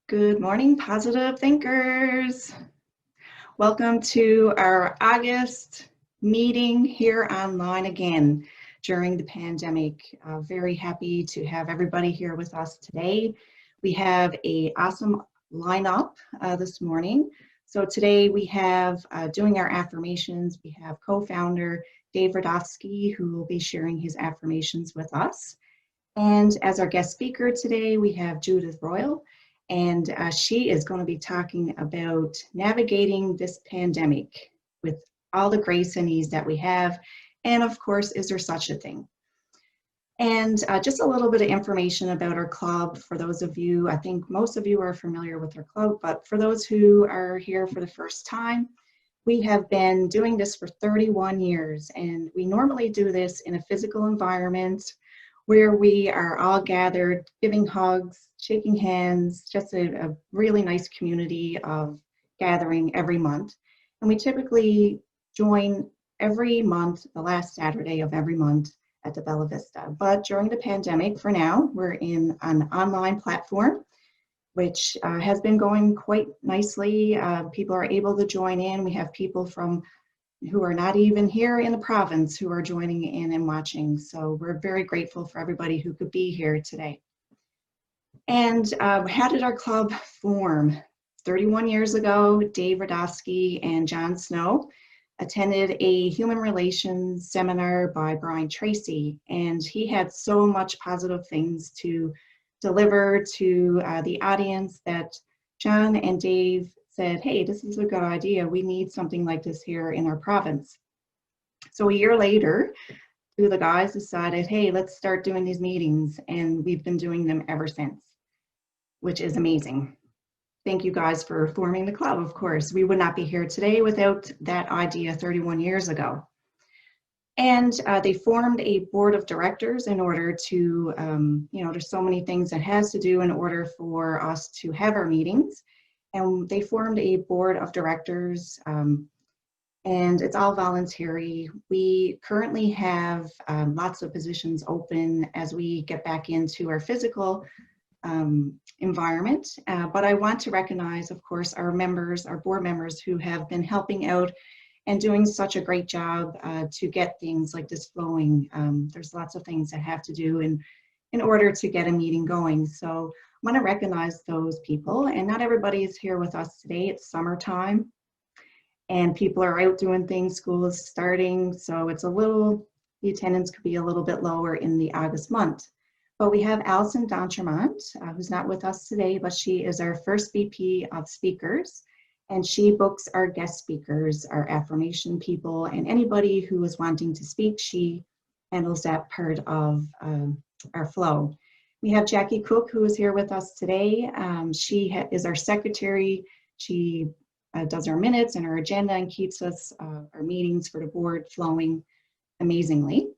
Good morning, positive thinkers. Welcome to our August meeting here online again during the pandemic. Very happy to have everybody here with us today. We have an awesome lineup this morning. So today we have doing our affirmations, we have co-founder Dave Radofsky, who will be sharing his affirmations with us. And as our guest speaker today, we have Judith Royal, and she is going to be talking about navigating this pandemic with all the grace and ease that we have. And of course, is there such a thing? And just a little bit of information about our club for those of you, I think most of you are familiar with our club, but for those who are here for the first time, we have been doing this for 31 years, and we normally do this in a physical environment where we are all gathered, giving hugs, shaking hands, just a really nice community of gathering every month. And we typically join every month, the last Saturday of every month at the Bella Vista. But during the pandemic, for now, we're in an online platform, which has been going quite nicely. People are able to join in. We have people from who are not even here in the province who are joining in and watching. So we're very grateful for everybody who could be here today. And how did our club form? 31 years ago, Dave Radofsky and John Snow attended a human relations seminar by Brian Tracy, and he had so much positive things to deliver to the audience that John and Dave said, hey, this is a good idea. We need something like this here in our province. So a year later, two of the guys decided, hey, let's start doing these meetings. And we've been doing them ever since, which is amazing. Thank you guys for forming the club, of course. We would not be here today without that idea 31 years ago. And they formed a board of directors in order to, there's so many things that has to do in order for us to have our meetings. And they formed a board of directors, and it's all voluntary. We currently have lots of positions open as we get back into our physical environment. But I want to recognize, of course, our members, our board members who have been helping out and doing such a great job to get things like this flowing. There's lots of things that have to do in order to get a meeting going. So I want to recognize those people, and not everybody is here with us today. It's summertime and people are out doing things, school is starting, so the attendance could be a little bit lower in the August month. But we have Allison D'Entremont, who's not with us today, but she is our first VP of speakers, and she books our guest speakers, our affirmation people, and anybody who is wanting to speak. She handles that part of our flow. We have Jackie Cook, who is here with us today. She is our secretary. She does our minutes and our agenda and keeps us, our meetings for the board flowing amazingly.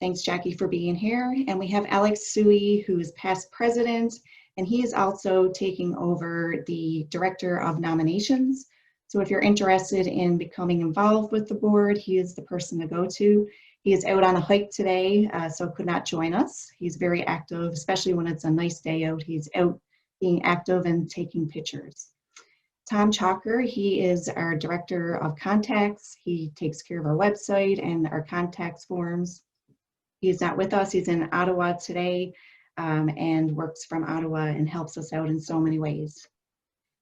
Thanks, Jackie, for being here. And we have Alex Suey, who is past president, and he is also taking over the director of nominations. So if you're interested in becoming involved with the board, he is the person to go to. He is out on a hike today, so could not join us. He's very active, especially when it's a nice day out. He's out being active and taking pictures. Tom Chalker, he is our director of contacts. He takes care of our website and our contacts forms. He's not with us. He's in Ottawa today and works from Ottawa and helps us out in so many ways.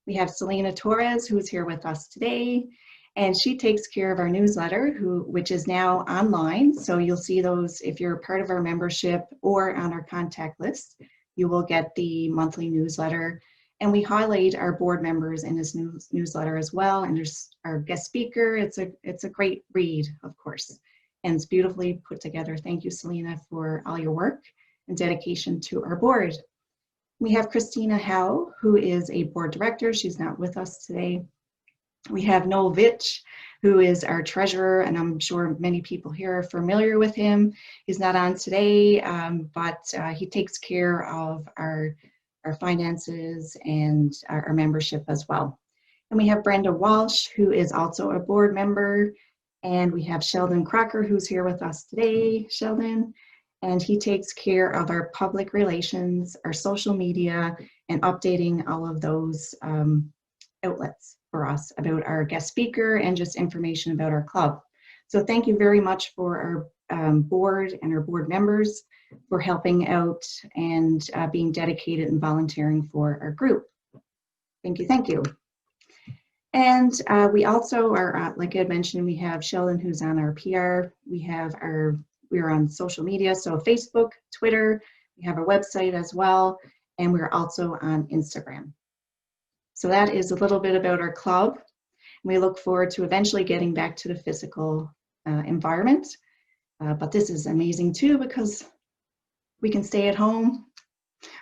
We have Selena Torres, who's here with us today, and she takes care of our newsletter, which is now online. So you'll see those if you're part of our membership or on our contact list. You will get the monthly newsletter, and we highlight our board members in this newsletter as well. And there's our guest speaker. It's a great read, of course, and it's beautifully put together. Thank you, Selena, for all your work and dedication to our board. We have Christina Howe, who is a board director. She's not with us today. We have Noel Vitch, who is our treasurer, and I'm sure many people here are familiar with him. He's not on today, but he takes care of our finances and our membership as well. And we have Brenda Walsh, who is also a board member. And we have Sheldon Crocker, who's here with us today. Sheldon. and he takes care of our public relations, our social media, and updating all of those outlets for us about our guest speaker and just information about our club. So thank you very much for our board and our board members for helping out and being dedicated and volunteering for our group. Thank you, thank you. And we also are, like I had mentioned, we have Sheldon who's on our PR. We're on social media, so Facebook, Twitter, we have our website as well, and we're also on Instagram. So that is a little bit about our club. We look forward to eventually getting back to the physical environment, but this is amazing too because we can stay at home,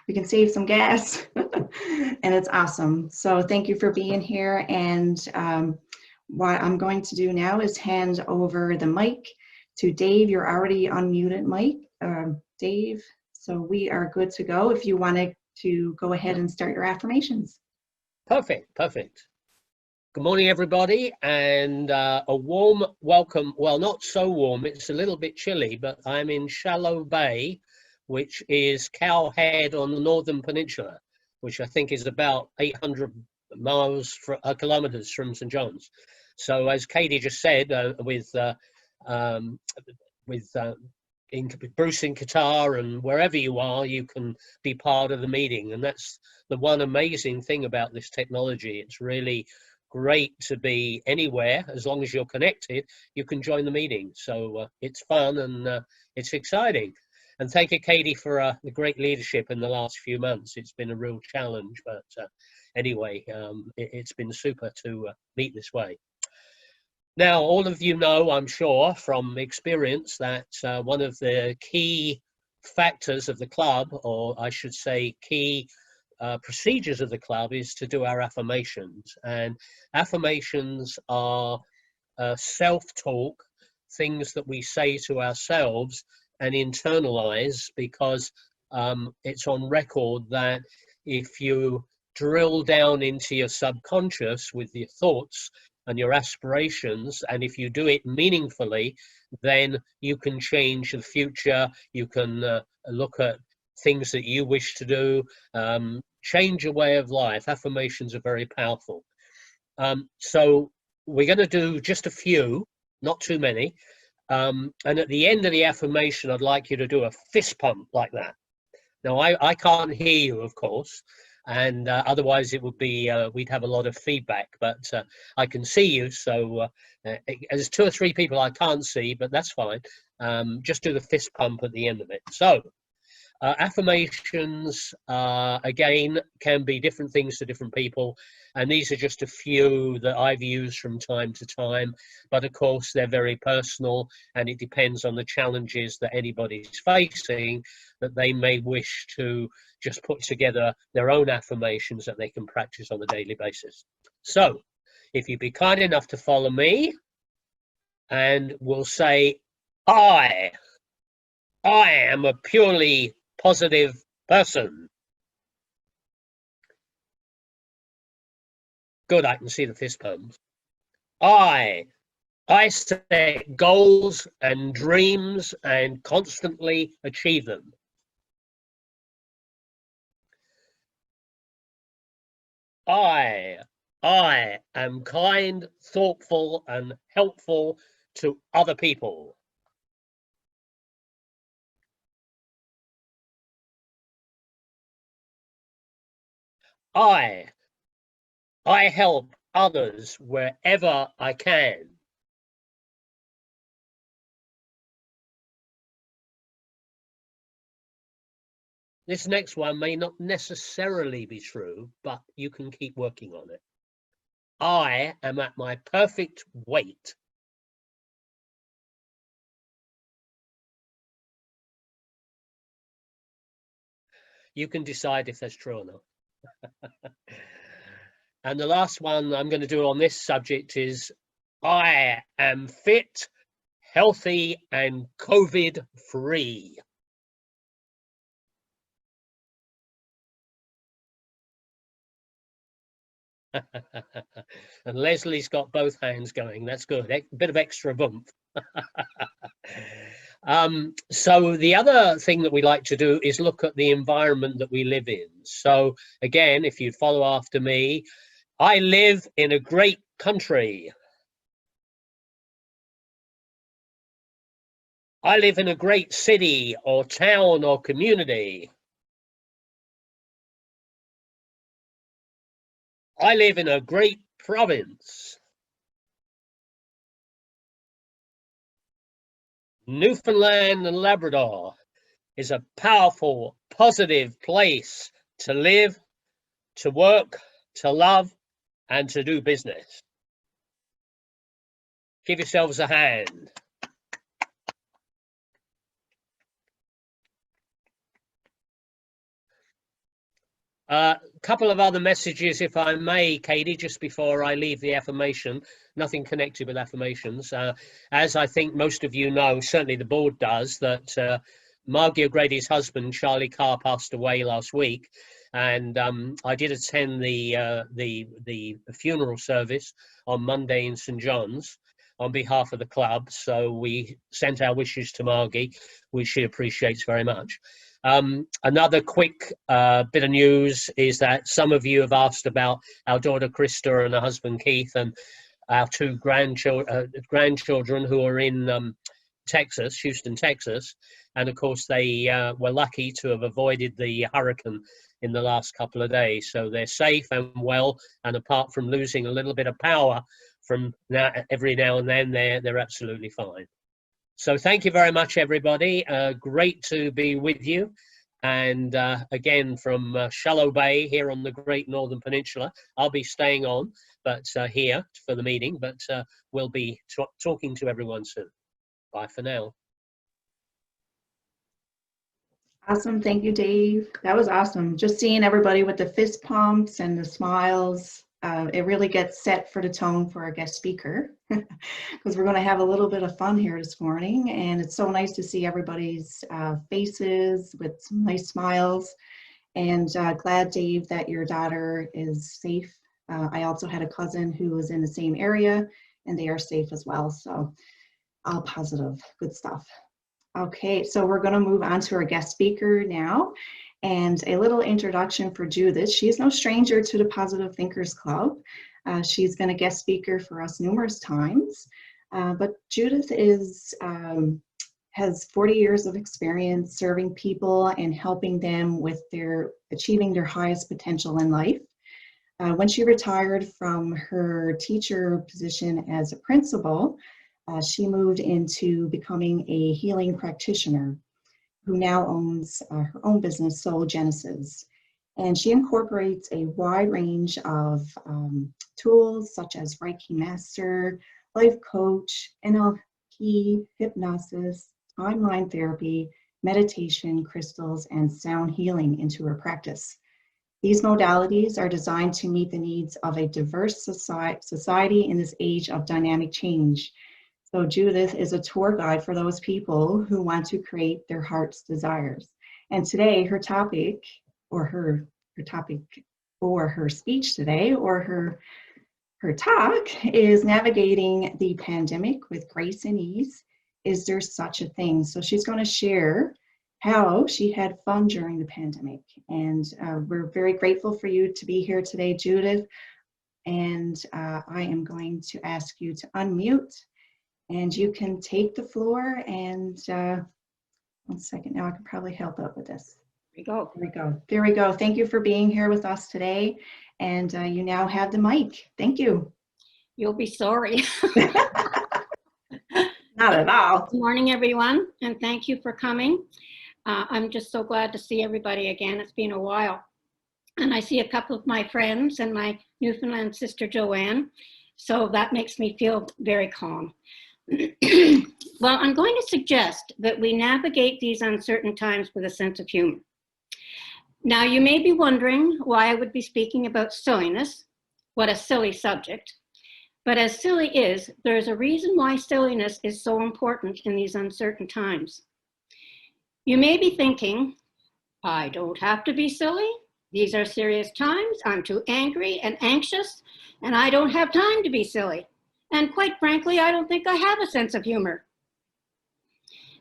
we can save some gas, and it's awesome. So thank you for being here, and what I'm going to do now is hand over the mic to Dave. You're already unmuted, Mike, Dave, so we are good to go if you wanted to go ahead and start your affirmations. Perfect. Good morning, everybody, and a warm welcome. Well, not so warm, it's a little bit chilly, but I'm in Shallow Bay, which is Cowhead on the Northern Peninsula, which I think is about 800 kilometers from St. John's. So as Katie just said, with in Bruce in Qatar and wherever you are, you can be part of the meeting. And that's the one amazing thing about this technology. It's really great to be anywhere. As long as you're connected, you can join the meeting. So it's fun and it's exciting. And thank you, Katie, for the great leadership in the last few months. It's been a real challenge, but anyway, it's been super to meet this way. Now, all of you know, I'm sure, from experience that one of the key factors of the club, or I should say key procedures of the club, is to do our affirmations. And affirmations are self-talk, things that we say to ourselves and internalize, because it's on record that if you drill down into your subconscious with your thoughts and your aspirations, and if you do it meaningfully, then you can change the future. You can look at things that you wish to do, change your way of life. Affirmations are very powerful. So we're going to do just a few, not too many. And at the end of the affirmation, I'd like you to do a fist pump like that. Now, I can't hear you, of course, and otherwise it would be, we'd have a lot of feedback, but I can see you. So there's 2 or 3 people I can't see, but that's fine. Just do the fist pump at the end of it. So affirmations, again, can be different things to different people. And these are just a few that I've used from time to time. But of course, they're very personal, and it depends on the challenges that anybody's facing, that they may wish to just put together their own affirmations that they can practice on a daily basis. So if you'd be kind enough to follow me, and we'll say, I am a purely positive person. Good, I can see the fist pumps. I set goals and dreams and constantly achieve them. I am kind, thoughtful, and helpful to other people. I help others wherever I can. This next one may not necessarily be true, but you can keep working on it. I am at my perfect weight. You can decide if that's true or not. And the last one I'm going to do on this subject is, I am fit, healthy, and COVID-free. And Leslie's got both hands going. That's good. A bit of extra bump. So the other thing that we like to do is look at the environment that we live in. So again, if you follow after me, I live in a great country. I live in a great city or town or community. I live in a great province. Newfoundland and Labrador is a powerful, positive place to live, to work, to love, and to do business. Give yourselves a hand. A couple of other messages, if I may, Katie, just before I leave the affirmation. Nothing connected with affirmations. As I think most of you know, certainly the board does, that Margie O'Grady's husband, Charlie Carr, passed away last week. And I did attend the funeral service on Monday in St. John's on behalf of the club. So we sent our wishes to Margie, which she appreciates very much. Another quick bit of news is that some of you have asked about our daughter Krista and her husband Keith and our two grandchildren who are in Texas, Houston, Texas. And of course, they were lucky to have avoided the hurricane in the last couple of days. So they're safe and well. And apart from losing a little bit of power from every now and then, they're absolutely fine. So thank you very much, everybody. Great to be with you. And again, from Shallow Bay here on the Great Northern Peninsula, I'll be staying on, but here for the meeting, but we'll be talking to everyone soon. Bye for now. Awesome. Thank you, Dave. That was awesome. Just seeing everybody with the fist pumps and the smiles. It really gets set for the tone for our guest speaker because we're going to have a little bit of fun here this morning. And it's so nice to see everybody's faces with some nice smiles. And glad, Dave, that your daughter is safe. I also had a cousin who was in the same area and they are safe as well. So all positive, good stuff. Okay, so we're going to move on to our guest speaker now. And a little introduction for Judith. She's no stranger to the Positive Thinkers Club. She's been a guest speaker for us numerous times. But Judith has 40 years of experience serving people and helping them with achieving their highest potential in life. When she retired from her teacher position as a principal, she moved into becoming a healing practitioner who now owns her own business, Soul Genesis. And she incorporates a wide range of tools such as Reiki Master, Life Coach, NLP, hypnosis, timeline therapy, meditation, crystals, and sound healing into her practice. These modalities are designed to meet the needs of a diverse society in this age of dynamic change. So Judith is a tour guide for those people who want to create their heart's desires. And today her topic, or her topic for her speech today, or her talk is navigating the pandemic with grace and ease. Is there such a thing? So she's going to share how she had fun during the pandemic. And we're very grateful for you to be here today, Judith. And I am going to ask you to unmute. And you can take the floor and 1 second, now I can probably help out with this. There we go, there we go, there we go. Thank you for being here with us today. And you now have the mic. Thank you. You'll be sorry. Not at all. Good morning, everyone, and thank you for coming. I'm just so glad to see everybody again. It's been a while. And I see a couple of my friends and my Newfoundland sister, Joanne. So that makes me feel very calm. Well, I'm going to suggest that we navigate these uncertain times with a sense of humor. Now, you may be wondering why I would be speaking about silliness. What a silly subject. But as silly is, there's a reason why silliness is so important in these uncertain times. You may be thinking, I don't have to be silly. These are serious times. I'm too angry and anxious, and I don't have time to be silly. And quite frankly, I don't think I have a sense of humor.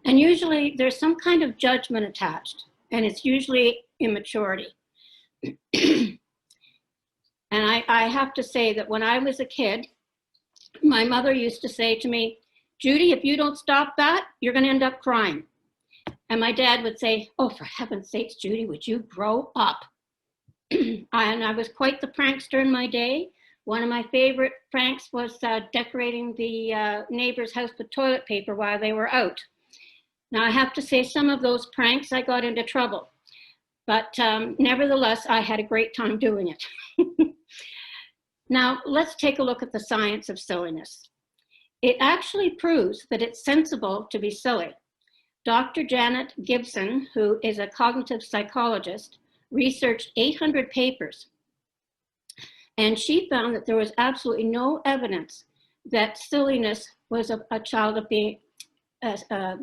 And usually there's some kind of judgment attached, and it's usually immaturity. And I have to say that when I was a kid, my mother used to say to me, Judy, if you don't stop that, you're going to end up crying. And my dad would say, oh, for heaven's sakes, Judy, would you grow up? And I was quite the prankster in my day. One of my favorite pranks was decorating the neighbor's house with toilet paper while they were out. Now, I have to say some of those pranks, I got into trouble. But nevertheless, I had a great time doing it. Now, let's take a look at the science of silliness. It actually proves that it's sensible to be silly. Dr. Janet Gibson, who is a cognitive psychologist, researched 800 papers, and she found that there was absolutely no evidence that silliness was a child of being, that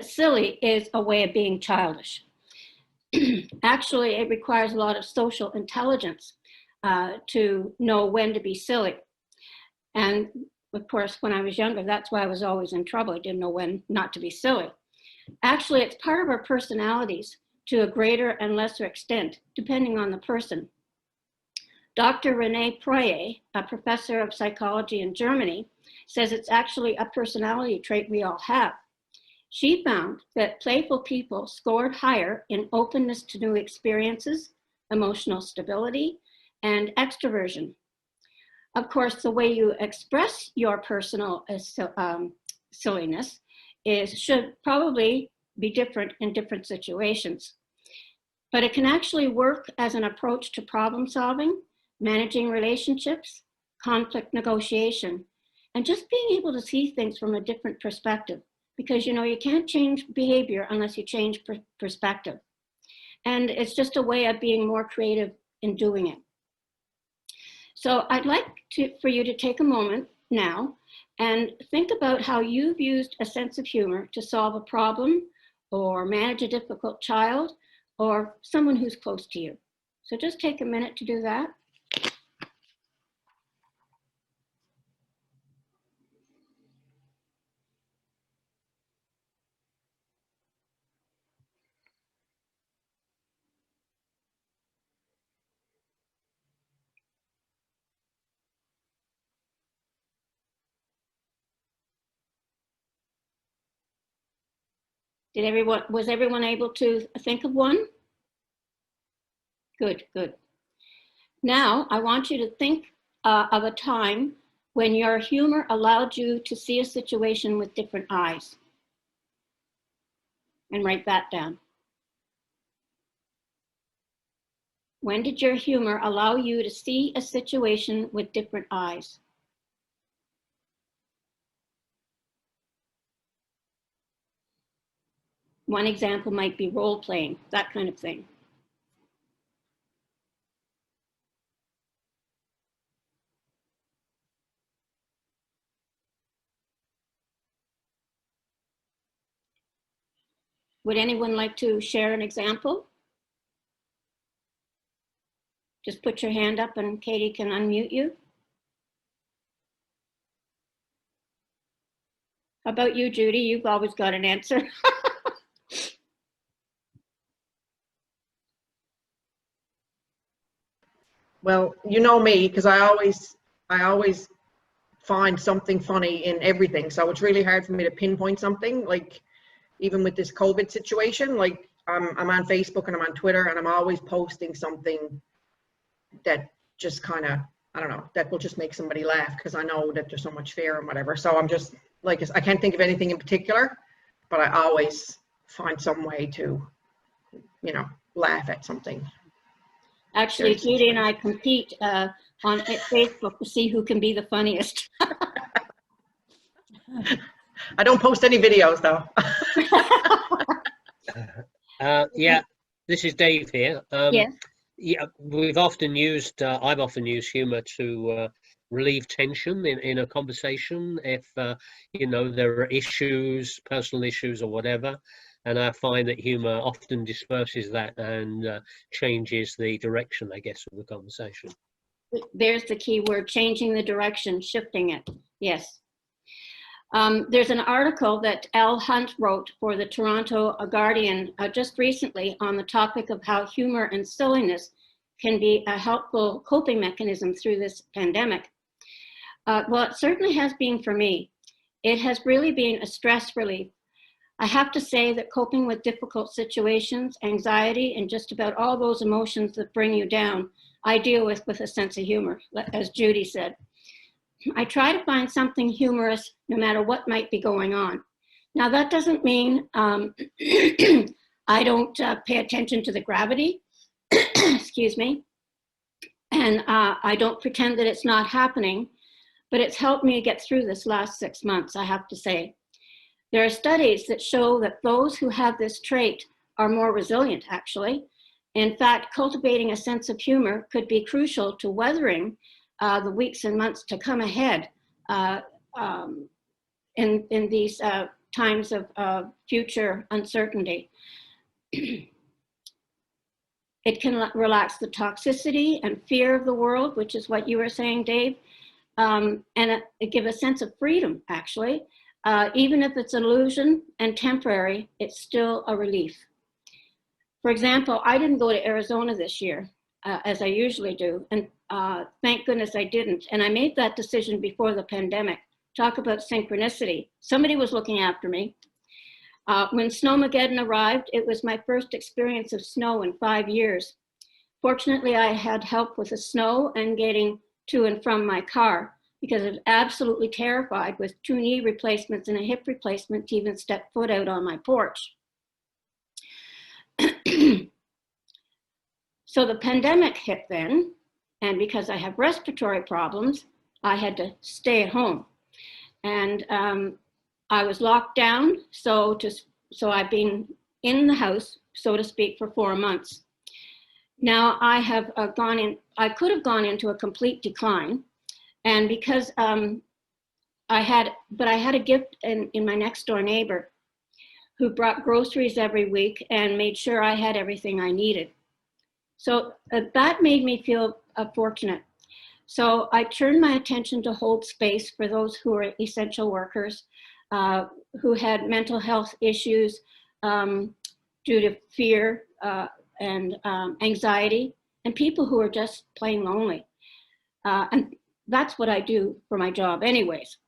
silly is a way of being childish. Actually, it requires a lot of social intelligence to know when to be silly. And of course, when I was younger, that's why I was always in trouble. I didn't know when not to be silly. Actually, it's part of our personalities to a greater and lesser extent, depending on the person. Dr. René Proyer, a professor of psychology in Germany, says it's actually a personality trait we all have. She found that playful people scored higher in openness to new experiences, emotional stability, and extroversion. Of course, the way you express your personal silliness should probably be different in different situations. But it can actually work as an approach to problem solving, managing relationships, conflict negotiation, and just being able to see things from a different perspective. Because you can't change behavior unless you change perspective. And it's just a way of being more creative in doing it. So I'd like for you to take a moment now and think about how you've used a sense of humor to solve a problem or manage a difficult child or someone who's close to you. So just take a minute to do that. Was everyone able to think of one? Good, good. Now, I want you to think of a time when your humor allowed you to see a situation with different eyes. And write that down. When did your humor allow you to see a situation with different eyes? One example might be role playing, that kind of thing. Would anyone like to share an example? Just put your hand up and Katie can unmute you. How about you, Judy? You've always got an answer. Well, you know me, because I always find something funny in everything. So it's really hard for me to pinpoint something. Like even with this COVID situation, like I'm on Facebook and I'm on Twitter and I'm always posting something that just kind of, I don't know, that will just make somebody laugh because I know that there's so much fear and whatever. So I'm just like, I can't think of anything in particular, but I always find some way to, laugh at something. Actually, Judy and I compete on Facebook to see who can be the funniest. I don't post any videos though. Yeah, this is Dave here. Yes. Yeah, I've often used humor to relieve tension in a conversation if there are issues, personal issues or whatever. And I find that humor often disperses that and changes the direction, I guess, of the conversation. There's the key word, changing the direction, shifting it. Yes. There's an article that Al Hunt wrote for the Toronto Guardian just recently on the topic of how humor and silliness can be a helpful coping mechanism through this pandemic. Well, it certainly has been for me. It has really been a stress relief. I have to say that coping with difficult situations, anxiety, and just about all those emotions that bring you down, I deal with a sense of humor, as Judy said. I try to find something humorous no matter what might be going on. Now, that doesn't mean I don't pay attention to the gravity, excuse me, and I don't pretend that it's not happening, but it's helped me get through this last 6 months, I have to say. There are studies that show that those who have this trait are more resilient, actually. In fact, cultivating a sense of humor could be crucial to weathering the weeks and months to come ahead in these times of future uncertainty. It can relax the toxicity and fear of the world, which is what you were saying, Dave, and it gives a sense of freedom, actually. Even if it's an illusion and temporary, it's still a relief. For example, I didn't go to Arizona this year, as I usually do, and thank goodness I didn't. And I made that decision before the pandemic. Talk about synchronicity. Somebody was looking after me. When Snowmageddon arrived, it was my first experience of snow in 5 years. Fortunately, I had help with the snow and getting to and from my car, because I was absolutely terrified with 2 knee replacements and a hip replacement to even step foot out on my porch. So the pandemic hit then, and because I have respiratory problems, I had to stay at home. And I was locked down, so I've been in the house, so to speak, for 4 months. Now I have I could have gone into a complete decline, and because I had a gift in my next door neighbor who brought groceries every week and made sure I had everything I needed. So that made me feel fortunate. So I turned my attention to hold space for those who are essential workers, who had mental health issues due to fear and anxiety, and people who are just plain lonely. And that's what I do for my job anyways.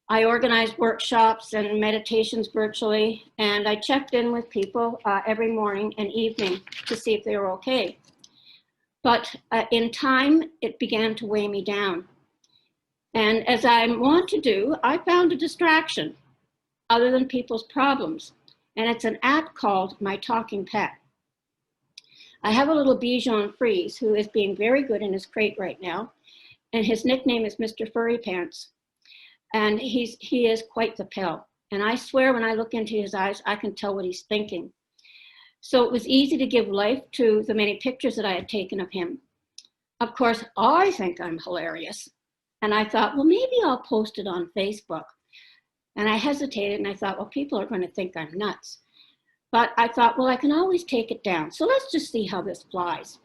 I organized workshops and meditations virtually, and I checked in with people every morning and evening to see if they were okay. But in time, it began to weigh me down. And as I want to do, I found a distraction other than people's problems. And it's an app called My Talking Pet. I have a little Bichon Frise who is being very good in his crate right now. And his nickname is Mr. Furry Pants. And he is quite the pal. And I swear when I look into his eyes, I can tell what he's thinking. So it was easy to give life to the many pictures that I had taken of him. Of course, I think I'm hilarious. And I thought, well, maybe I'll post it on Facebook. And I hesitated and I thought, well, people are going to think I'm nuts. But I thought, well, I can always take it down. So let's just see how this flies.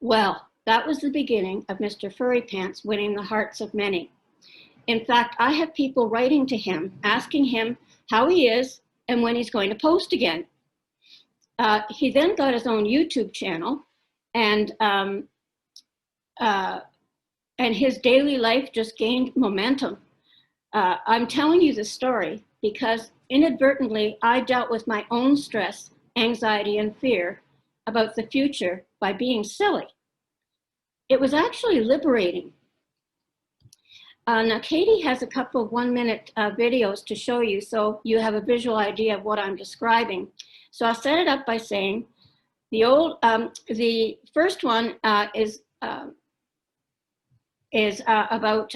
Well, that was the beginning of Mr. Furry Pants winning the hearts of many. In fact, I have people writing to him, asking him how he is and when he's going to post again. He then got his own YouTube channel, and his daily life just gained momentum. I'm telling you this story because inadvertently I dealt with my own stress, anxiety, and fear about the future by being silly. It was actually liberating. Now, Katie has a couple of 1-minute videos to show you, so you have a visual idea of what I'm describing. So I'll set it up by saying the first one is about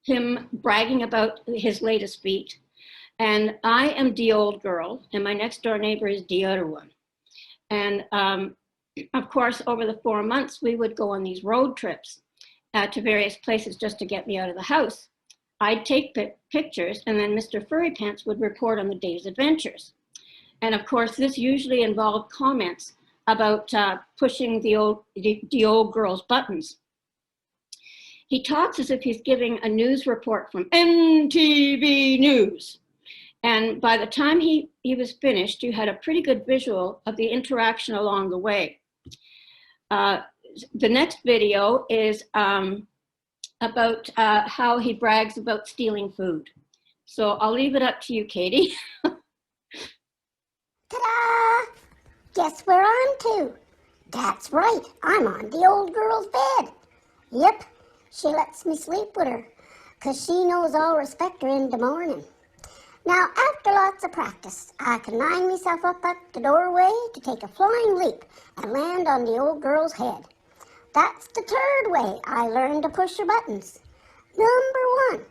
him bragging about his latest feat. And I am the old girl, and my next door neighbor is the other one. And of course, over the 4 months, we would go on these road trips to various places just to get me out of the house. I'd take pictures, and then Mr. Furry Pants would report on the day's adventures. And of course, this usually involved comments about pushing the old girl's buttons. He talks as if he's giving a news report from MTV News. And by the time he was finished, you had a pretty good visual of the interaction along the way. The next video is about how he brags about stealing food. So I'll leave it up to you, Katie. Ta-da! Guess where I'm to? That's right, I'm on the old girl's bed. Yep, she lets me sleep with her, 'cause she knows I'll respect her in the morning. Now, after lots of practice, I can line myself up at the doorway to take a flying leap and land on the old girl's head. That's the third way I learned to push her buttons. Number 1,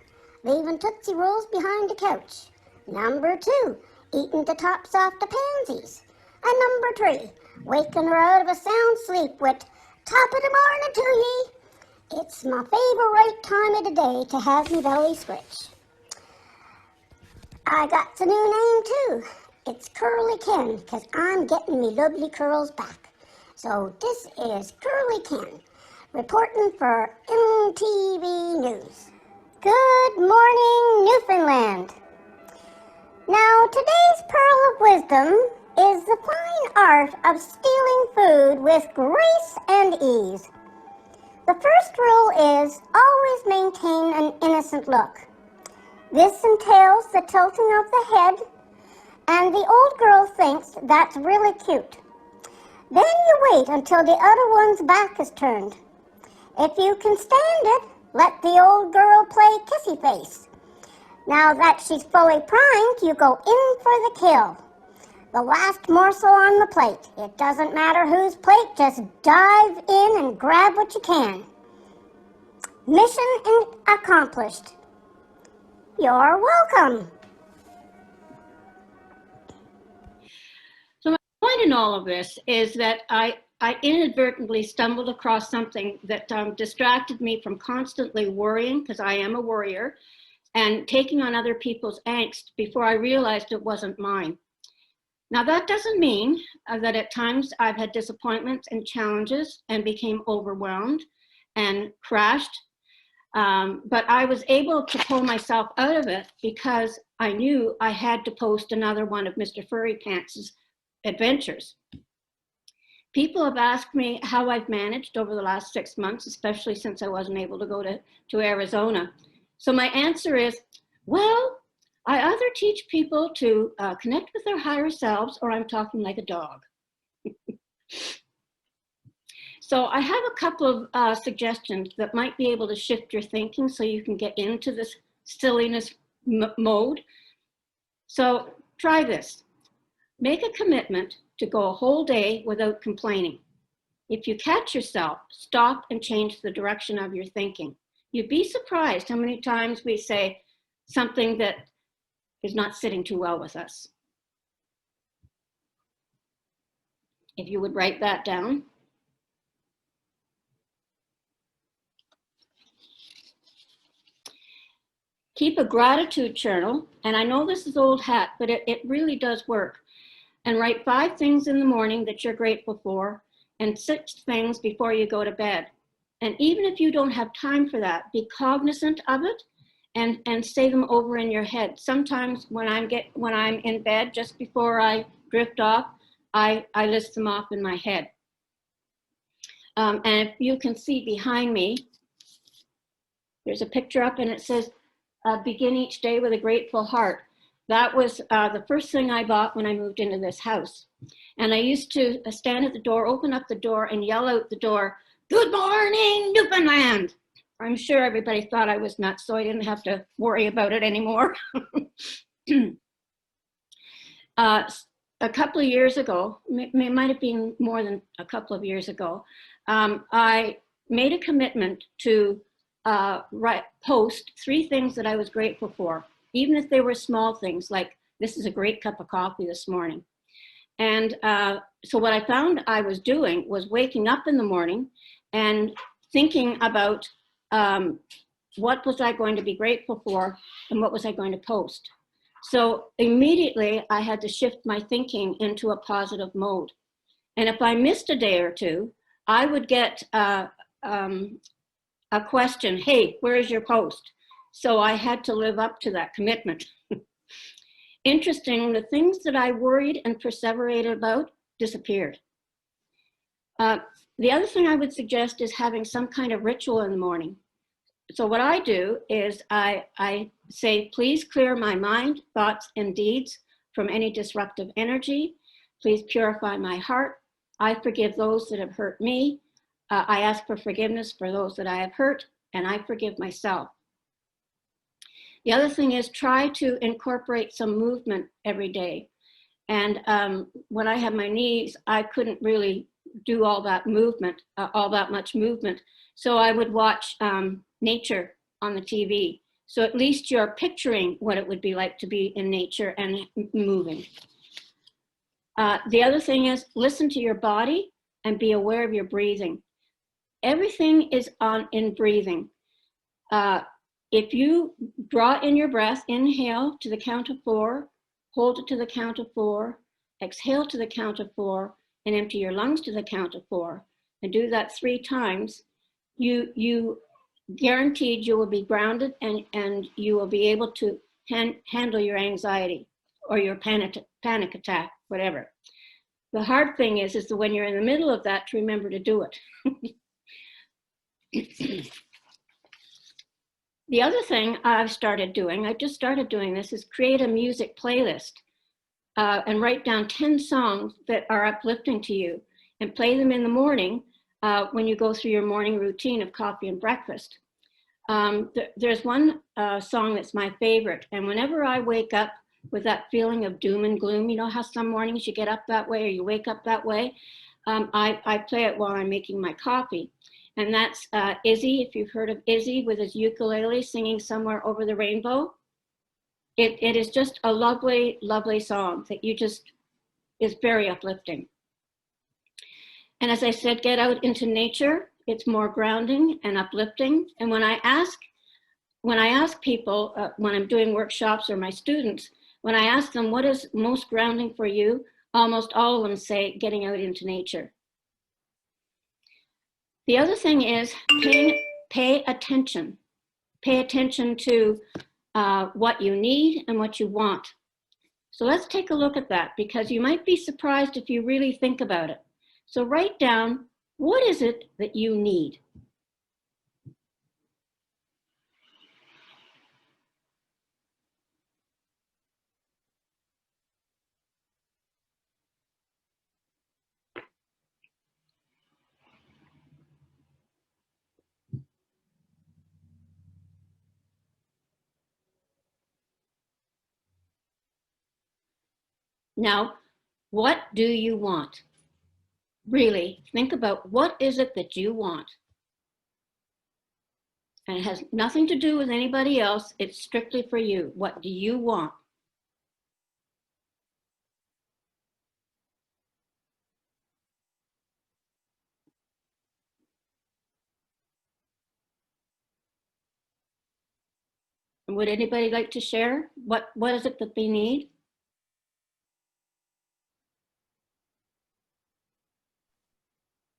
leaving Tootsie Rolls behind the couch. Number 2, eating the tops off the pansies. And number 3, waking her out of a sound sleep with top of the morning to ye. It's my favourite time of the day to have me belly scritch. I got a new name too. It's Curly Ken, 'cause I'm getting me lovely curls back. So this is Curly Ken, reporting for MTV News. Good morning, Newfoundland. Now, today's pearl of wisdom is the fine art of stealing food with grace and ease. The first rule is always maintain an innocent look. This entails the tilting of the head, and the old girl thinks that's really cute. Then you wait until the other one's back is turned. If you can stand it, let the old girl play kissy face. Now that she's fully primed, you go in for the kill. The last morsel on the plate. It doesn't matter whose plate, just dive in and grab what you can. Mission accomplished. You're welcome. So my point in all of this is that I inadvertently stumbled across something that distracted me from constantly worrying, because I am a worrier, and taking on other people's angst before I realized it wasn't mine. Now that doesn't mean that at times I've had disappointments and challenges and became overwhelmed and crashed. But I was able to pull myself out of it because I knew I had to post another one of Mr. Furry Pants' adventures. People have asked me how I've managed over the last 6 months, especially since I wasn't able to go to Arizona. So my answer is, well, I either teach people to connect with their higher selves, or I'm talking like a dog. So I have a couple of suggestions that might be able to shift your thinking so you can get into this silliness mode. So try this. Make a commitment to go a whole day without complaining. If you catch yourself, stop and change the direction of your thinking. You'd be surprised how many times we say something that is not sitting too well with us. If you would write that down. Keep a gratitude journal, and I know this is old hat, but it really does work. And write 5 things in the morning that you're grateful for, and 6 things before you go to bed. And even if you don't have time for that, be cognizant of it and say them over in your head. Sometimes when I'm in bed, just before I drift off, I list them off in my head. And if you can see behind me, there's a picture up and it says, begin each day with a grateful heart. That was the first thing I bought when I moved into this house. And I used to stand at the door, open up the door, and yell out the door, "Good morning, Newfoundland." I'm sure everybody thought I was nuts, so I didn't have to worry about it anymore. A couple of years ago, it might have been more than a couple of years ago, I made a commitment to post 3 things that I was grateful for, even if they were small things, like this is a great cup of coffee this morning. And so what I found I was doing was waking up in the morning and thinking about what was I going to be grateful for and what was I going to post. So immediately I had to shift my thinking into a positive mode. And if I missed a day or two, I would get a a question, hey, where is your post? So I had to live up to that commitment. Interesting, the things that I worried and perseverated about disappeared. The other thing I would suggest is having some kind of ritual in the morning. So what I do is I say, please clear my mind, thoughts, and deeds from any disruptive energy. Please purify my heart. I forgive those that have hurt me. I ask for forgiveness for those that I have hurt, and I forgive myself. The other thing is try to incorporate some movement every day. And when I had my knees, I couldn't really do all that movement, all that much movement. So I would watch nature on the TV. So at least you're picturing what it would be like to be in nature and moving. The other thing is listen to your body and be aware of your breathing. Everything is in breathing. If you draw in your breath, inhale to the count of 4, hold it to the count of 4, exhale to the count of 4, and empty your lungs to the count of 4, and do that 3 times, you guaranteed you will be grounded and you will be able to handle your anxiety or your panic attack, whatever. The hard thing is that when you're in the middle of that, to remember to do it. The other thing I've started doing, I just started doing this, is create a music playlist and write down 10 songs that are uplifting to you and play them in the morning when you go through your morning routine of coffee and breakfast. There's one song that's my favorite, and whenever I wake up with that feeling of doom and gloom, you know how some mornings you get up that way or you wake up that way, I play it while I'm making my coffee. And that's Izzy, if you've heard of Izzy with his ukulele singing Somewhere Over the Rainbow. It is just a lovely, lovely song that is very uplifting. And as I said, get out into nature. It's more grounding and uplifting. And when I ask people, when I'm doing workshops or my students, when I ask them what is most grounding for you, almost all of them say getting out into nature. The other thing is pay attention. Pay attention to what you need and what you want. So let's take a look at that, because you might be surprised if you really think about it. So write down, what is it that you need? Now, what do you want? Really, think about what is it that you want? And it has nothing to do with anybody else. It's strictly for you. What do you want? And would anybody like to share? What is it that they need?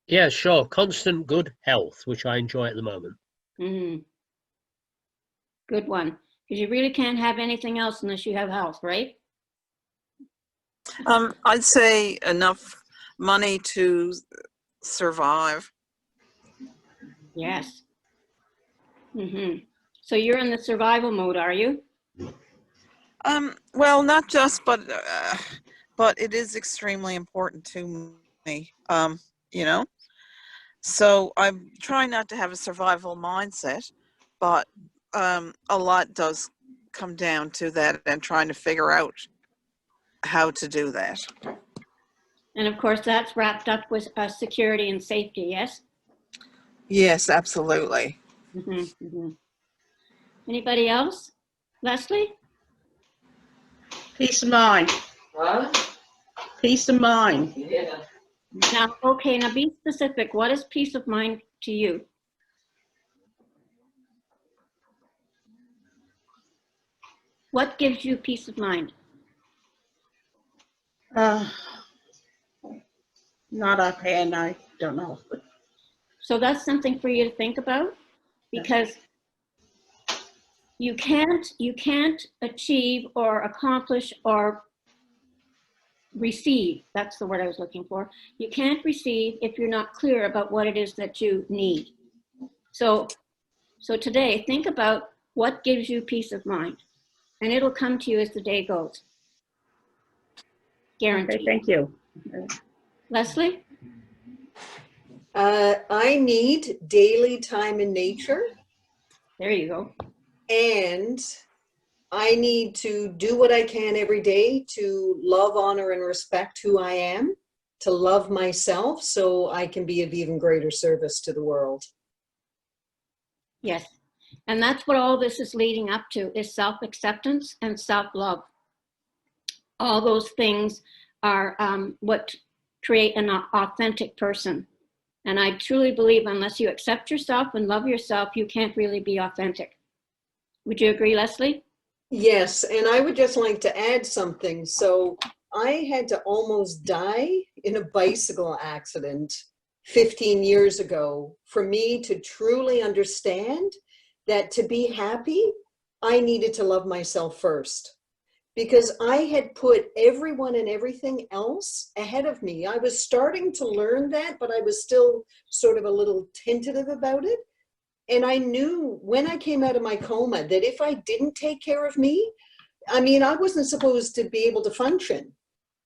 Yeah, sure. Constant good health, which I enjoy at the moment. Good one. Because you really can't have anything else unless you have health, right? I'd say enough money to survive. Yes. So you're in the survival mode, are you? Well, not just, but it is extremely important to me. You know, so I'm trying not to have a survival mindset, but a lot does come down to that and trying to figure out how to do that. And of course, that's wrapped up with security and safety, yes? Yes, absolutely. Anybody else? Leslie? Peace of mind. What? Peace of mind. Yeah. Now, okay, now be specific. What is peace of mind to you? What gives you peace of mind? Not offhand, I don't know. So that's something for you to think about. because you can't achieve or accomplish or receive. That's the word I was looking for. You can't receive if you're not clear about what it is that you need. So today, think about what gives you peace of mind, and it'll come to you as the day goes. Guaranteed. Okay, thank you. Leslie? I need daily time in nature, There you go. and I need to do what I can every day to love, honor, and respect who I am, to love myself so I can be of even greater service to the world. Yes. And that's what all this is leading up to, is self-acceptance and self-love. All those things are what create an authentic person. And I truly believe unless you accept yourself and love yourself, you can't really be authentic. Would you agree, Leslie? Yes, and I would just like to add something. So I had to almost die in a bicycle accident 15 years ago for me to truly understand that to be happy, I needed to love myself first. Because I had put everyone and everything else ahead of me. I was starting to learn that, but I was still sort of a little tentative about it. And I knew when I came out of my coma that if I didn't take care of me, I mean, I wasn't supposed to be able to function.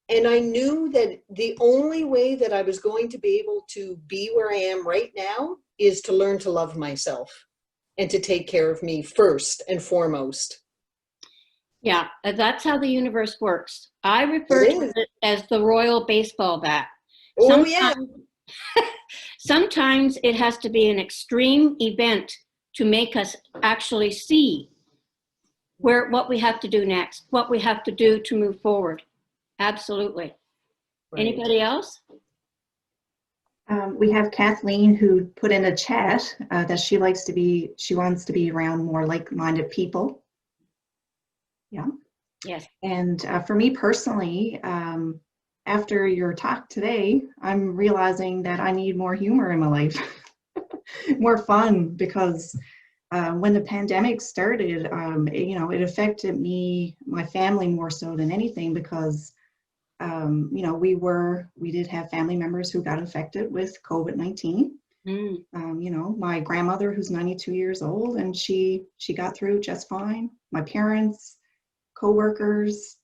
And I knew that the only way that I was going to be able to be where I am right now is to learn to love myself and to take care of me first and foremost. Yeah, that's how the universe works. I refer to it as the royal baseball bat. Oh, yeah. Sometimes it has to be an extreme event to make us actually see what we have to do next, what we have to do to move forward. Absolutely. Right. Anybody else? We have Kathleen who put in a chat that she wants to be around more like-minded people. Yeah. Yes. And for me personally, after your talk today, I'm realizing that I need more humor in my life, more fun, because when the pandemic started, it affected me, my family more so than anything, because we did have family members who got infected with COVID-19. My grandmother, who's 92 years old, and she got through just fine. My parents, co-workers,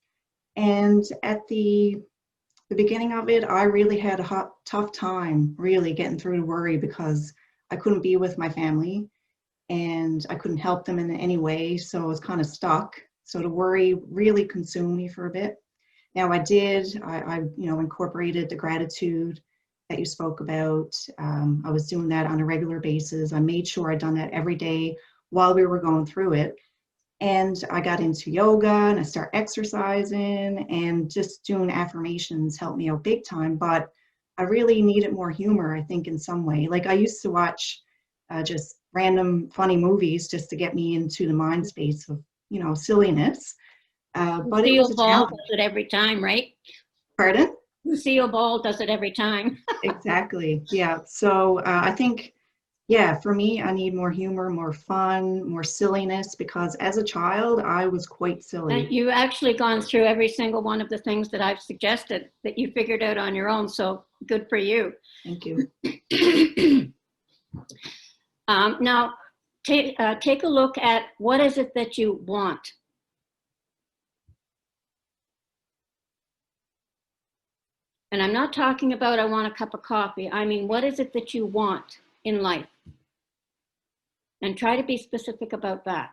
and at the beginning of it, I really had a tough time really getting through the worry, because I couldn't be with my family and I couldn't help them in any way, so I was kind of stuck. So the worry really consumed me for a bit. Now I incorporated the gratitude that you spoke about. I was doing that on a regular basis. I made sure I'd done that every day while we were going through it. And I got into yoga and I started exercising, and just doing affirmations helped me out big time. But I really needed more humor, I think, in some way. Like I used to watch just random funny movies just to get me into the mind space of, silliness. But it was a Ball challenge. does it every time, right? Pardon? Lucille Ball does it every time. Exactly. Yeah. So I think, for me, I need more humor, more fun, more silliness, because as a child, I was quite silly. And you've actually gone through every single one of the things that I've suggested that you figured out on your own. So good for you. Thank you. Now, take a look at what is it that you want. And I'm not talking about I want a cup of coffee. I mean, what is it that you want in life? And try to be specific about that.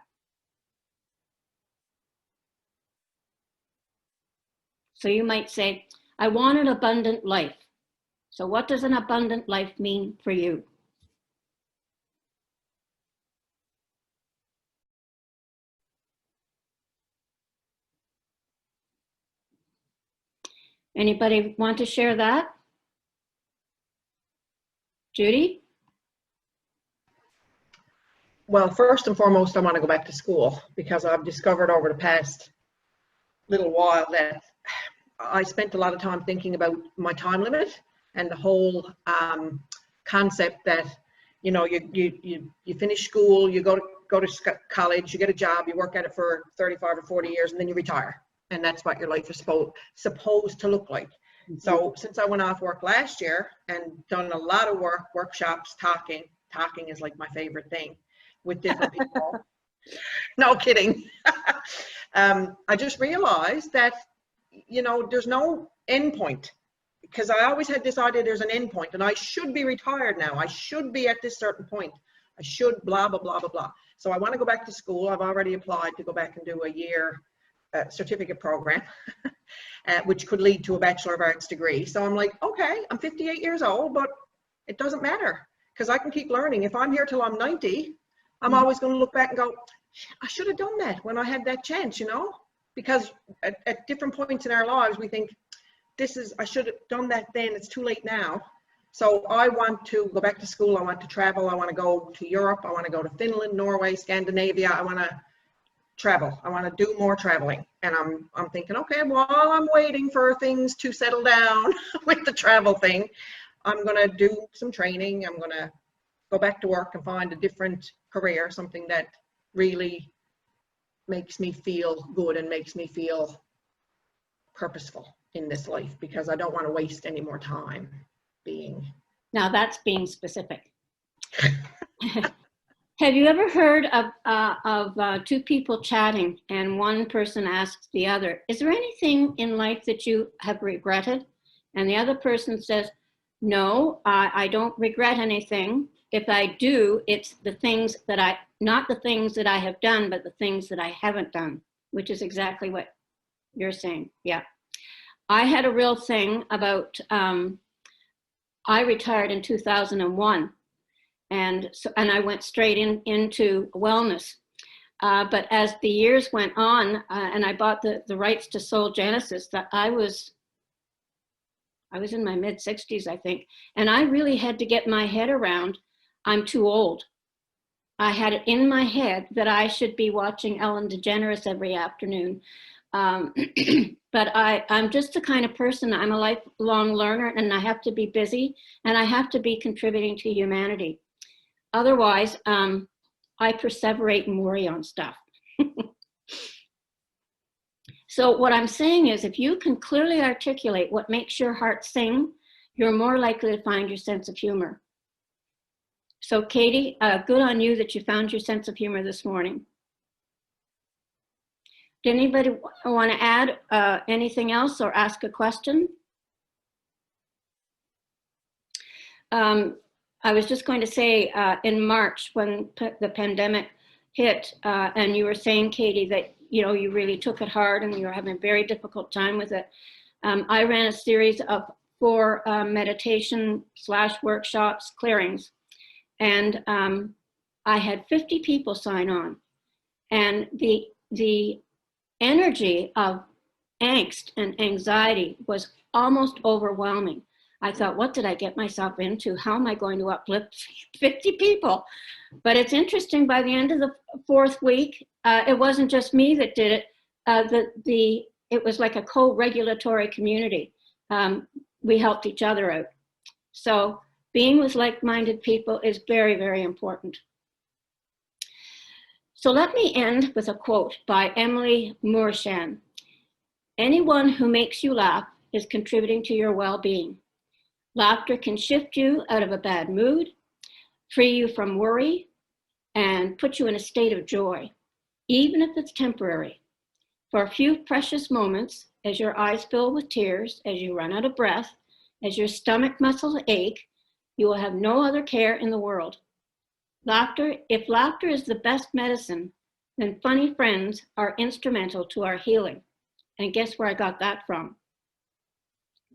So you might say, I want an abundant life. So what does an abundant life mean for you? Anybody want to share that? Judy? Well, first and foremost, I want to go back to school, because I've discovered over the past little while that I spent a lot of time thinking about my time limit and the whole concept that you know, you finish school, you go to college, you get a job, you work at it for 35 or 40 years, and then you retire. And that's what your life is supposed to look like. So since I went off work last year and done a lot of workshops, talking is like my favorite thing with different people. No kidding. I just realized that, you know, there's no end point, because I always had this idea there's an end point and I should be retired now. I should be at this certain point. I should blah, blah, blah, blah, blah. So I want to go back to school. I've already applied to go back and do a year certificate program, which could lead to a Bachelor of Arts degree. So I'm like, okay, I'm 58 years old, but it doesn't matter because I can keep learning. If I'm here till I'm 90, I'm always going to look back and go, I should have done that when I had that chance, you know, because at different points in our lives, we think I should have done that then. It's too late now. So I want to go back to school. I want to travel. I want to go to Europe. I want to go to Finland, Norway, Scandinavia. I want to travel. I want to do more traveling. And I'm thinking, okay, while I'm waiting for things to settle down with the travel thing, I'm going to do some training. I'm going to go back to work and find a different career, something that really makes me feel good and makes me feel purposeful in this life, because I don't want to waste any more time being. Now that's being specific. Have you ever heard of two people chatting and one person asks the other, is there anything in life that you have regretted? And the other person says, no, I don't regret anything. If I do, it's the things that not the things that I have done, but the things that I haven't done, which is exactly what you're saying. Yeah. I had a real thing about, I retired in 2001. And I went straight into wellness. But as the years went on, and I bought the rights to Soul Genesis, that I was in my mid 60s, I think. And I really had to get my head around, I'm too old. I had it in my head that I should be watching Ellen DeGeneres every afternoon. But I'm just the kind of person, I'm a lifelong learner, and I have to be busy and I have to be contributing to humanity. Otherwise, I perseverate and worry on stuff. So what I'm saying is, if you can clearly articulate what makes your heart sing, you're more likely to find your sense of humor. So Katie, good on you that you found your sense of humor this morning. Did anybody want to add anything else or ask a question? I was just going to say, in March, when the pandemic hit, and you were saying, Katie, that you really took it hard and you were having a very difficult time with it. I ran a series of 4 meditation/workshops, clearings, and I had 50 people sign on, and the energy of angst and anxiety was almost overwhelming. I thought, what did I get myself into? How am I going to uplift 50 people? But it's interesting, by the end of the 4th week, it wasn't just me that did it. It was like a co-regulatory community. We helped each other out. So being with like-minded people is very, very important. So let me end with a quote by Emily Moorshan. Anyone who makes you laugh is contributing to your well-being. Laughter can shift you out of a bad mood, free you from worry, and put you in a state of joy, even if it's temporary. For a few precious moments, as your eyes fill with tears, as you run out of breath, as your stomach muscles ache, you will have no other care in the world. If laughter is the best medicine, then funny friends are instrumental to our healing. And guess where I got that from?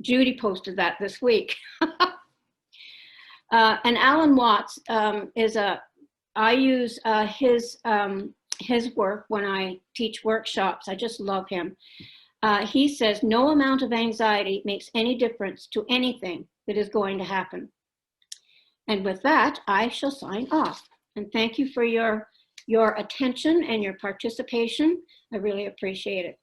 Judy posted that this week. And Alan Watts I use his work when I teach workshops. I just love him. He says, no amount of anxiety makes any difference to anything that is going to happen. And with that, I shall sign off. And thank you for your attention and your participation. I really appreciate it.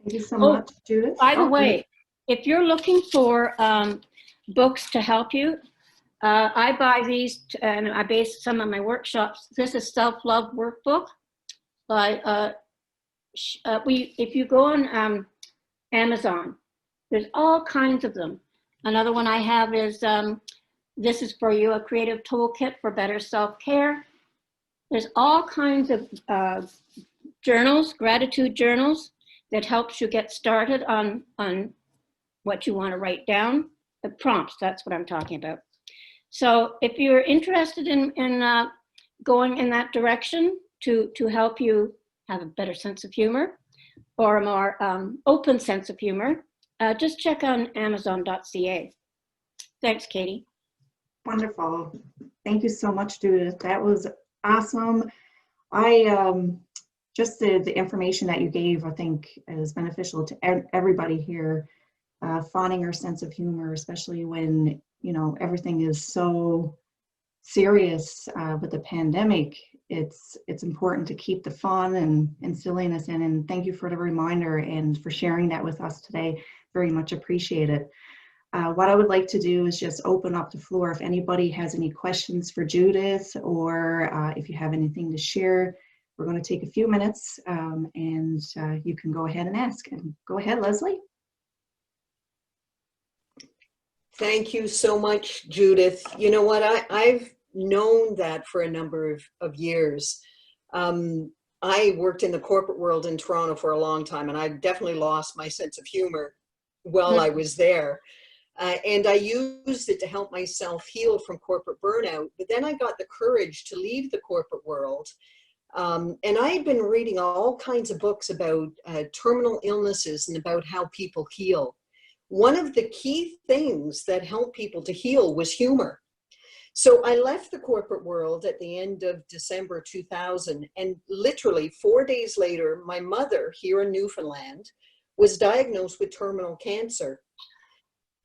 Thank you so much, Judith. By the way, if you're looking for books to help you, I buy these and I base some of my workshops. This is Self-Love Workbook by, if you go on Amazon, there's all kinds of them. Another one I have is, This is For You, a creative toolkit for better self-care. There's all kinds of journals, gratitude journals, that helps you get started on what you want to write down. The prompts, that's what I'm talking about. So if you're interested in going in that direction to help you have a better sense of humor or a more open sense of humor, just check on Amazon.ca. Thanks, Katie. Wonderful. Thank you so much, Judith. That was awesome. I just the information that you gave, I think, is beneficial to everybody here. Finding our sense of humor, especially when, you know, everything is so serious with the pandemic. It's important to keep the fun and silliness in. And thank you for the reminder and for sharing that with us today. Very much appreciate it. What I would like to do is just open up the floor. If anybody has any questions for Judith, or if you have anything to share, we're going to take a few minutes and you can go ahead and ask. And go ahead, Leslie. Thank you so much, Judith. You know what, I've known that for a number of years. I worked in the corporate world in Toronto for a long time, and I definitely lost my sense of humor while I was there. And I used it to help myself heal from corporate burnout. But then I got the courage to leave the corporate world. And I had been reading all kinds of books about terminal illnesses and about how people heal. One of the key things that helped people to heal was humor. So I left the corporate world at the end of December 2000, and literally 4 days later, my mother here in Newfoundland was diagnosed with terminal cancer.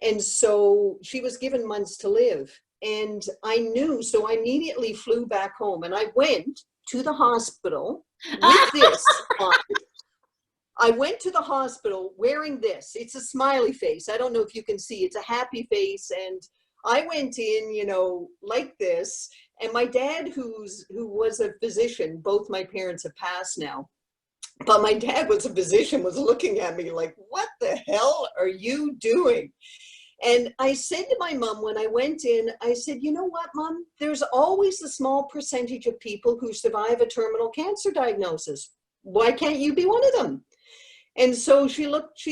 And so she was given months to live. And I knew, so I immediately flew back home, and I went to the hospital with this on. I went to the hospital wearing this. It's a smiley face. I don't know if you can see. It's a happy face. And I went in, you know, like this. And my dad, who was a physician, both my parents have passed now, but my dad was a physician, was looking at me like, what the hell are you doing? And I said to my mom when I went in, I said, you know what, Mom? There's always a small percentage of people who survive a terminal cancer diagnosis. Why can't you be one of them? And so she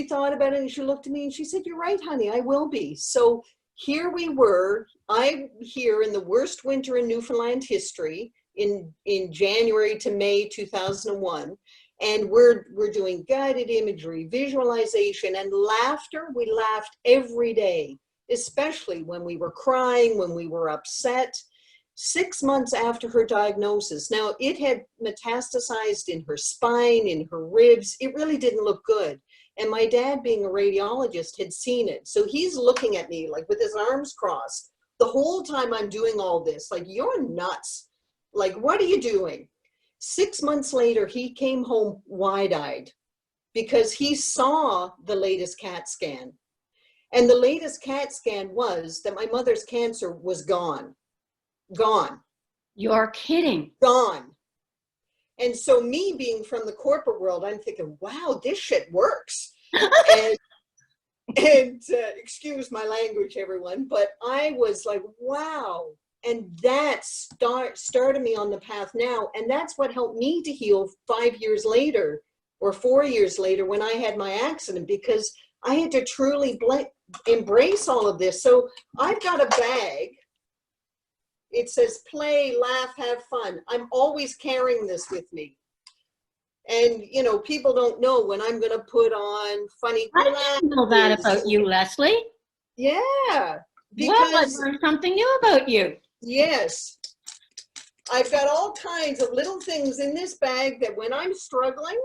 thought about it, and she looked at me and she said, you're right, honey, I will be. So here we were, I'm here in the worst winter in Newfoundland history in January to May 2001. And we're doing guided imagery, visualization, and laughter. We laughed every day, especially when we were crying, when we were upset. 6 months after her diagnosis. Now, it had metastasized in her spine, in her ribs. It really didn't look good. And my dad, being a radiologist, had seen it. So he's looking at me like with his arms crossed the whole time I'm doing all this, like, you're nuts. Like, what are you doing? 6 months later, he came home wide-eyed because he saw the latest CAT scan. And the latest CAT scan was that my mother's cancer was gone. Gone. You're kidding. Gone. And so me being from the corporate world, I'm thinking, wow, this shit works. and excuse my language, everyone, but I was like, wow. And that started me on the path now. And that's what helped me to heal 5 years later or 4 years later when I had my accident, because I had to truly embrace all of this. So I've got a bag. It says play, laugh, have fun. I'm always carrying this with me. And, you know, people don't know when I'm going to put on funny glasses. I didn't know that about you, Leslie. Yeah. Well, I learned something new about you. Yes. I've got all kinds of little things in this bag that when I'm struggling,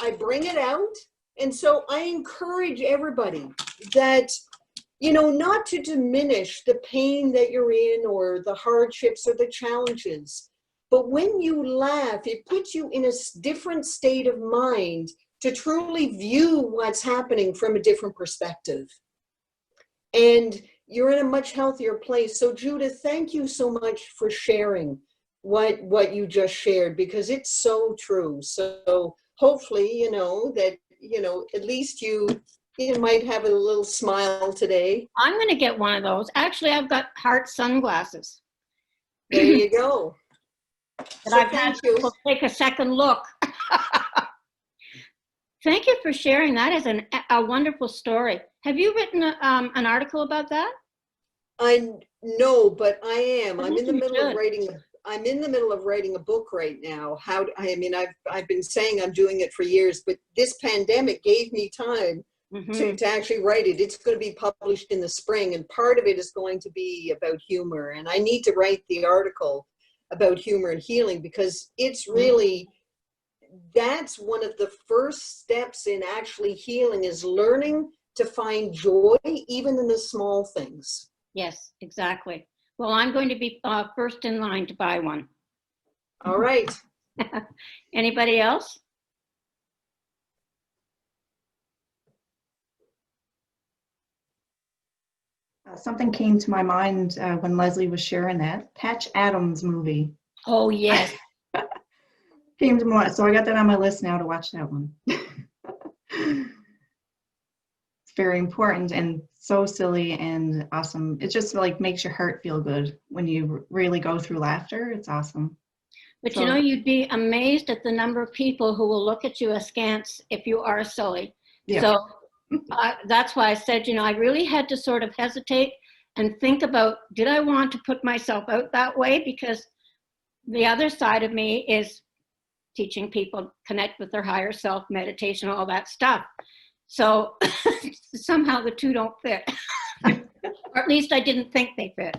I bring it out. And so I encourage everybody that, you know, not to diminish the pain that you're in or the hardships or the challenges. But when you laugh, it puts you in a different state of mind to truly view what's happening from a different perspective. And, you're in a much healthier place. So Judith, thank you so much for sharing what you just shared, because it's so true. So hopefully, that, at least you might have a little smile today. I'm going to get one of those. Actually, I've got heart sunglasses. There you go. That So I've had thank you. people take a second look. Thank you for sharing. That is a wonderful story. Have you written an article about that? I know, but I am. I I'm think in the you middle should. of writing. I'm in the middle of writing a book right now. I've been saying I'm doing it for years, but this pandemic gave me time Mhm. to actually write it. It's going to be published in the spring, and part of it is going to be about humor. And I need to write the article about humor and healing, because it's really, that's one of the first steps in actually healing, is learning to find joy even in the small things. Yes, exactly. Well, I'm going to be first in line to buy one. All right. Anybody else? Something came to my mind when Leslie was sharing that. Patch Adams movie Oh, yes. came to mind. So I got that on my list now to watch that one. It's very important and so silly and awesome. It just like makes your heart feel good when you really go through laughter. It's awesome. But So- you'd be amazed at the number of people who will look at you askance if you are silly. Yeah. So that's why I said, I really had to sort of hesitate and think about, did I want to put myself out that way? Because the other side of me is teaching people connect with their higher self, meditation, all that stuff. So somehow the two don't fit. Or at least I didn't think they fit.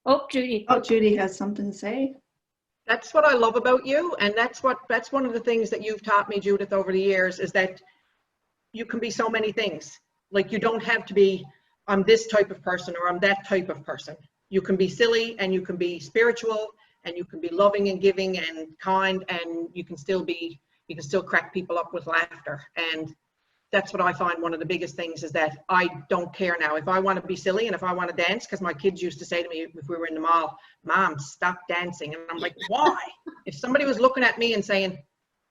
Oh, Judy. Oh, Judy has something to say. That's what I love about you, and that's one of the things that you've taught me, Judith, over the years, is that you can be so many things. Like, you don't have to be, I'm this type of person or I'm that type of person. You can be silly, and you can be spiritual, and you can be loving and giving and kind, and you can still crack people up with laughter. And that's what I find one of the biggest things, is that I don't care now. If I want to be silly and if I want to dance, because my kids used to say to me if we were in the mall, Mom, stop dancing. And I'm like, why? If somebody was looking at me and saying,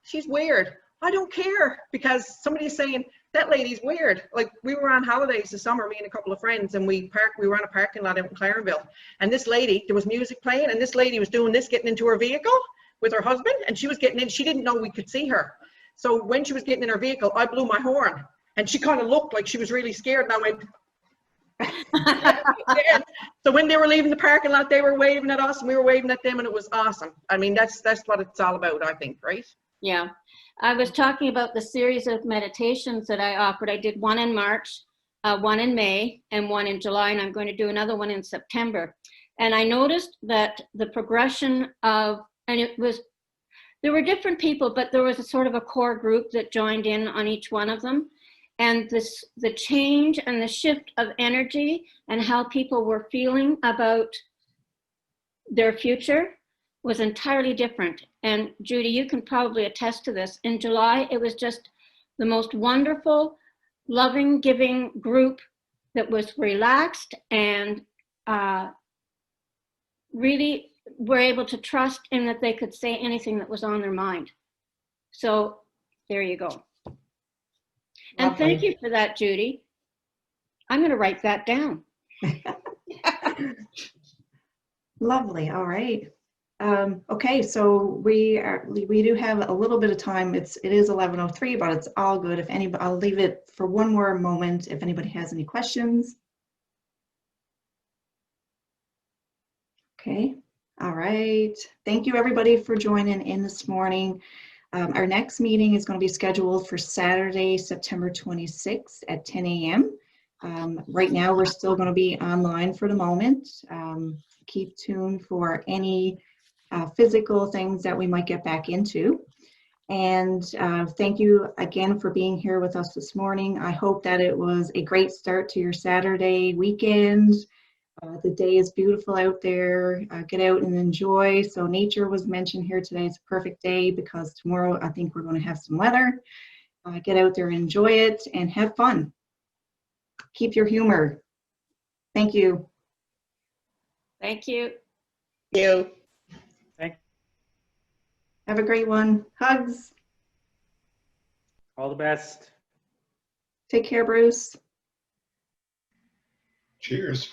she's weird, I don't care, because somebody's saying, that lady's weird. Like, we were on holidays this summer, me and a couple of friends, and we were on a parking lot out in Clarenville. And this lady, there was music playing, and this lady was doing this, getting into her vehicle with her husband, and she was getting in, she didn't know we could see her. So when she was getting in her vehicle, I blew my horn, and she kind of looked like she was really scared, and I went, yeah. So when they were leaving the parking lot, they were waving at us and we were waving at them, and it was awesome. I mean, that's what it's all about, I think, right? Yeah. I was talking about the series of meditations that I offered. I did one in March, one in May, and one in July, and I'm going to do another one in September. And I noticed that the progression of, and there were different people, but there was a sort of a core group that joined in on each one of them. And the change and the shift of energy and how people were feeling about their future was entirely different. And Judy, you can probably attest to this. In July, it was just the most wonderful, loving, giving group that was relaxed and really were able to trust in that they could say anything that was on their mind. So there you go. And thank you for that, Judy. I'm going to write that down. Lovely. All right. Okay, so we do have a little bit of time. It is 11:03, but it's all good. If anybody, I'll leave it for one more moment if anybody has any questions. Okay. All right. Thank you, everybody, for joining in this morning. Our next meeting is going to be scheduled for Saturday, September 26th at 10 a.m. Right now, we're still going to be online for the moment. Keep tuned for any physical things that we might get back into. And thank you again for being here with us this morning. I hope that it was a great start to your Saturday weekend. The day is beautiful out there. Get out and enjoy. So nature was mentioned here today. It's a perfect day because tomorrow I think we're going to have some weather. Get out there and enjoy it and have fun. Keep your humor. Thank you. Thank you. You. Have a great one. Hugs. All the best. Take care, Bruce. Cheers.